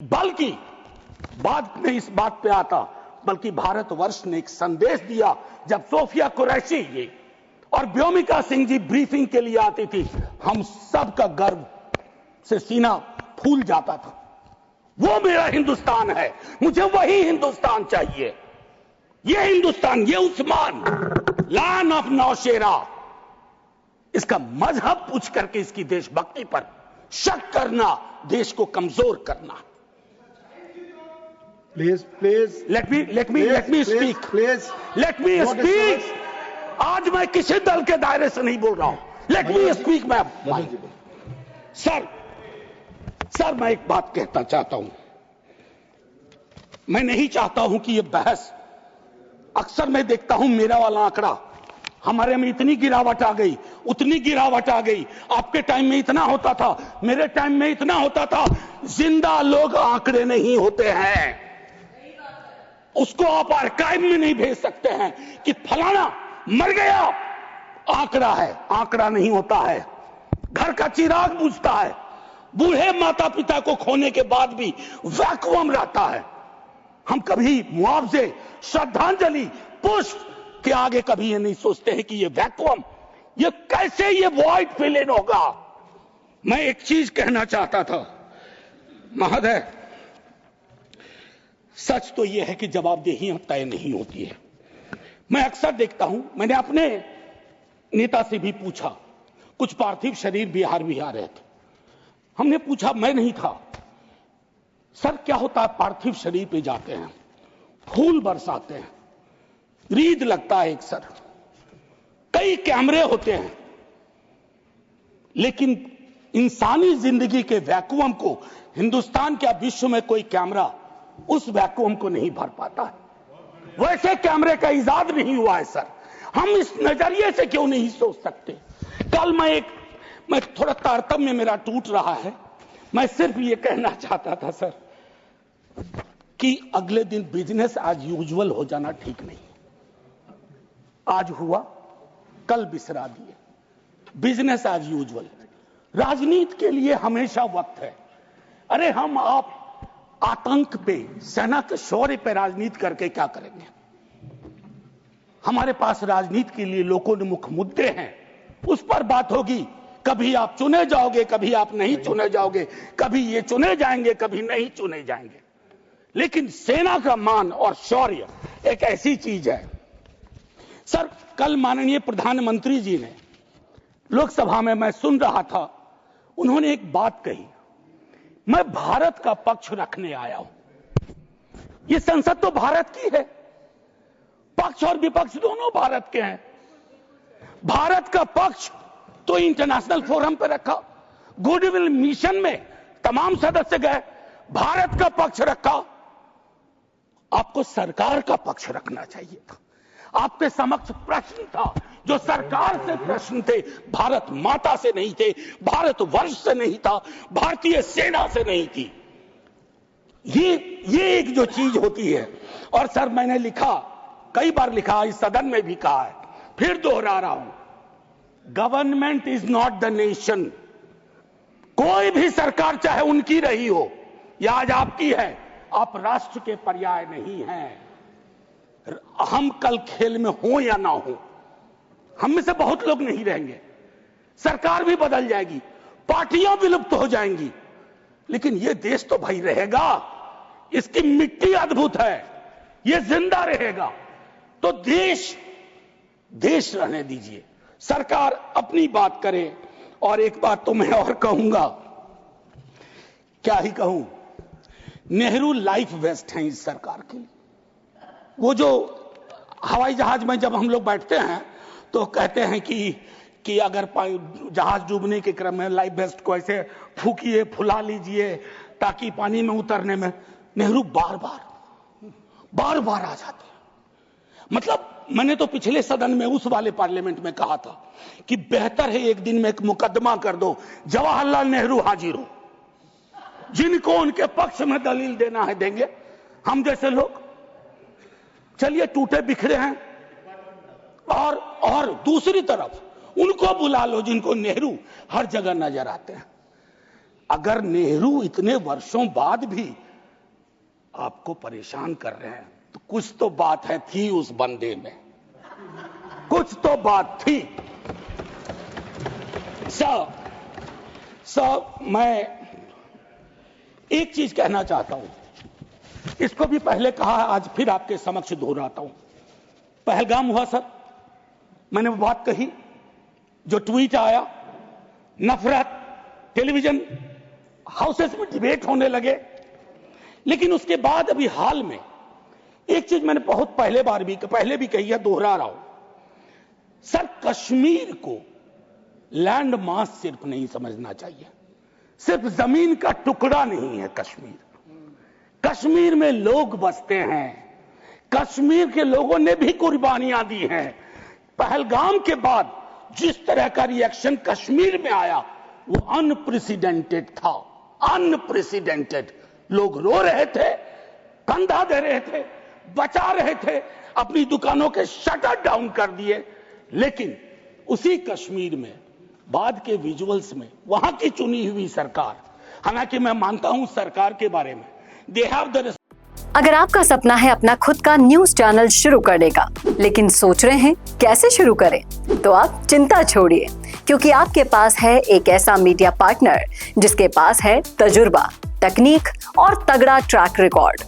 बल्कि बाद में इस बात पे आता, बल्कि भारतवर्ष ने एक संदेश दिया जब सोफिया कुरैशी जी और व्योमिका सिंह जी ब्रीफिंग के लिए आती थी, हम सब का गर्व से सीना फूल जाता था। वो मेरा हिंदुस्तान है, मुझे वही हिंदुस्तान चाहिए। ये हिंदुस्तान, ये उस्मान लान ऑफ नौशेरा, इसका मजहब पूछ करके इसकी देशभक्ति पर शक करना देश को कमजोर करना। Please, let me speak. आज मैं किसी दल के दायरे से नहीं बोल रहा हूं। Let me speak, मैं सर मैं एक बात कहना चाहता हूं। मैं नहीं चाहता हूं कि ये बहस, अक्सर मैं देखता हूं मेरा वाला आंकड़ा, हमारे में इतनी गिरावट आ गई, उतनी गिरावट आ गई, आपके टाइम में इतना होता था, मेरे टाइम में इतना होता था। जिंदा लोग आंकड़े नहीं होते हैं, उसको आप आर्काइव में नहीं भेज सकते हैं कि फलाना मर गया, आंकड़ा है, आंकड़ा नहीं होता है। घर का चिराग बुझता है, बूढ़े माता पिता को खोने के बाद भी वैक्यूम रहता है। हम कभी मुआवजे, श्रद्धांजलि, पुष्प के आगे कभी ये नहीं सोचते हैं कि ये वैक्यूम, ये कैसे ये वॉइड फिल इन होगा। मैं एक चीज कहना चाहता था महोदय, सच तो यह है कि जवाबदेही तय नहीं होती है। मैं अक्सर देखता हूं, मैंने अपने नेता से भी पूछा, कुछ पार्थिव शरीर बिहार भी आ रहे थे, हमने पूछा, मैं नहीं था, सर क्या होता है, पार्थिव शरीर पे जाते हैं, फूल बरसाते हैं, रीद लगता है एक सर, कई कैमरे होते हैं, लेकिन इंसानी जिंदगी के वैक्यूम को हिंदुस्तान क्या विश्व में कोई कैमरा उस वैक्यूम को नहीं भर पाता है। वैसे कैमरे का इजाद नहीं हुआ है सर। हम इस नजरिए से क्यों नहीं सोच सकते। कल मैं थोड़ा तारतम्य मेरा टूट रहा है, मैं सिर्फ ये कहना चाहता था सर कि अगले दिन बिजनेस एज यूजुअल हो जाना ठीक नहीं। आज हुआ, कल बिसरा दिए, बिजनेस एज यूजुअल। राजनीति के लिए हमेशा वक्त है। अरे हम आप आतंक पे, सेना के शौर्य पे राजनीति करके क्या करेंगे। हमारे पास राजनीति के लिए लोगों ने मुख्य मुद्दे हैं, उस पर बात होगी। कभी आप चुने जाओगे, कभी आप नहीं चुने जाओगे, कभी ये चुने जाएंगे, कभी नहीं चुने जाएंगे। लेकिन सेना का मान और शौर्य एक ऐसी चीज है। सर कल माननीय प्रधानमंत्री जी ने लोकसभा में, मैं सुन रहा था, उन्होंने एक बात कही, मैं भारत का पक्ष रखने आया हूं। ये संसद तो भारत की है, पक्ष और विपक्ष दोनों भारत के हैं। भारत का पक्ष तो इंटरनेशनल फोरम पे रखा, गुडविल मिशन में तमाम सदस्य गए, भारत का पक्ष रखा। आपको सरकार का पक्ष रखना चाहिए था। आपके समक्ष प्रश्न था, जो सरकार से प्रश्न थे, भारत माता से नहीं थे, भारत वर्ष से नहीं था, भारतीय सेना से नहीं थी। ये एक जो चीज होती है। और सर मैंने लिखा, कई बार लिखा, इस सदन में भी कहा है, फिर दोहरा रहा हूं, government is not the nation. कोई भी सरकार चाहे उनकी रही हो या आज आपकी है, आप राष्ट्र के पर्याय नहीं हैं। हम कल खेल में हो या ना हो, हम में से बहुत लोग नहीं रहेंगे, सरकार भी बदल जाएगी, पार्टियां विलुप्त हो जाएंगी, लेकिन ये देश तो भाई रहेगा। इसकी मिट्टी अद्भुत है, ये जिंदा रहेगा। तो देश रहने दीजिए, सरकार अपनी बात करे। और एक बात तो मैं और कहूंगा, क्या ही कहूं, नेहरू लाइफ वेस्ट हैं इस सरकार के लिए। वो जो हवाई जहाज में जब हम लोग बैठते हैं तो कहते हैं कि अगर जहाज डूबने के क्रम में लाइफ वेस्ट को ऐसे फूकिए, फुला लीजिए ताकि पानी में उतरने में, नेहरू बार बार आ जाते हैं। मतलब मैंने तो पिछले सदन में, उस वाले पार्लियामेंट में कहा था कि बेहतर है एक दिन में एक मुकदमा कर दो, जवाहरलाल नेहरू हाजिर हो, जिनको उनके पक्ष में दलील देना है देंगे, हम जैसे लोग चलिए टूटे बिखरे हैं। और दूसरी तरफ उनको बुला लो जिनको नेहरू हर जगह नजर आते हैं। अगर नेहरू इतने वर्षों बाद भी आपको परेशान कर रहे हैं, तो कुछ तो बात है थी उस बंदे में, कुछ तो बात थी। मैं एक चीज कहना चाहता हूं, इसको भी पहले कहा, आज फिर आपके समक्ष दोहराता हूं। पहलगाम हुआ सर, मैंने वो बात कही, जो ट्वीट आया, नफरत, टेलीविजन हाउसेस में डिबेट होने लगे। लेकिन उसके बाद अभी हाल में एक चीज मैंने बहुत पहले भी कही है, दोहरा रहा हूं। सर, कश्मीर को लैंड मास सिर्फ नहीं समझना चाहिए, सिर्फ जमीन का टुकड़ा नहीं है कश्मीर। कश्मीर में लोग बसते हैं, कश्मीर के लोगों ने भी कुर्बानियां दी हैं। पहलगाम के बाद जिस तरह का रिएक्शन कश्मीर में आया वो अनप्रेसिडेंटेड था, अनप्रेसिडेंटेड। लोग रो रहे थे, कंधा दे रहे थे, बचा रहे थे, अपनी दुकानों के शटर डाउन कर दिए। लेकिन उसी कश्मीर में बाद के विजुअल्स में वहां की चुनी हुई सरकार, हालांकि मैं मानता हूं सरकार के बारे में, दे हैव द। अगर आपका सपना है अपना खुद का न्यूज चैनल शुरू करने का, लेकिन सोच रहे हैं कैसे शुरू करें, तो आप चिंता छोड़िए, क्योंकि आपके पास है एक ऐसा मीडिया पार्टनर जिसके पास है तजुर्बा, तकनीक और तगड़ा ट्रैक रिकॉर्ड।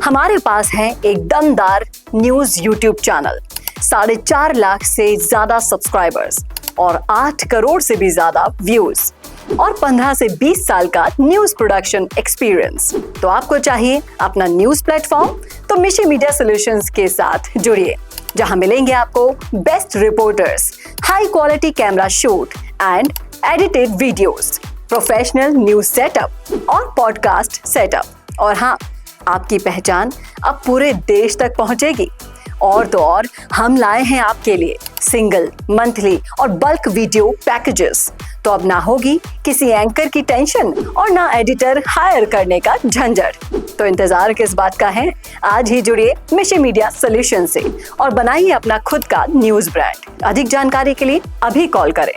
हमारे पास है एक दमदार न्यूज यूट्यूब चैनल, 4.5 लाख से ज्यादा सब्सक्राइबर्स और 8 करोड़ से भी ज्यादा व्यूज और 15 से 20 साल का न्यूज प्रोडक्शन एक्सपीरियंस। तो आपको चाहिए अपना न्यूज प्लेटफॉर्म, तो मिशी मीडिया सॉल्यूशंस के साथ जुड़िए, जहां मिलेंगे आपको best reporters, high quality camera shoot and edited videos, professional news setup और पॉडकास्ट सेटअप। और हाँ, आपकी पहचान अब पूरे देश तक पहुंचेगी। और तो और, हम लाए हैं आपके लिए सिंगल, मंथली और बल्क वीडियो पैकेजेस। तो अब ना होगी किसी एंकर की टेंशन और ना एडिटर हायर करने का झंझट। तो इंतजार किस बात का है, आज ही जुड़िए मिशी मीडिया सॉल्यूशन से और बनाइए अपना खुद का न्यूज ब्रांड। अधिक जानकारी के लिए अभी कॉल करें।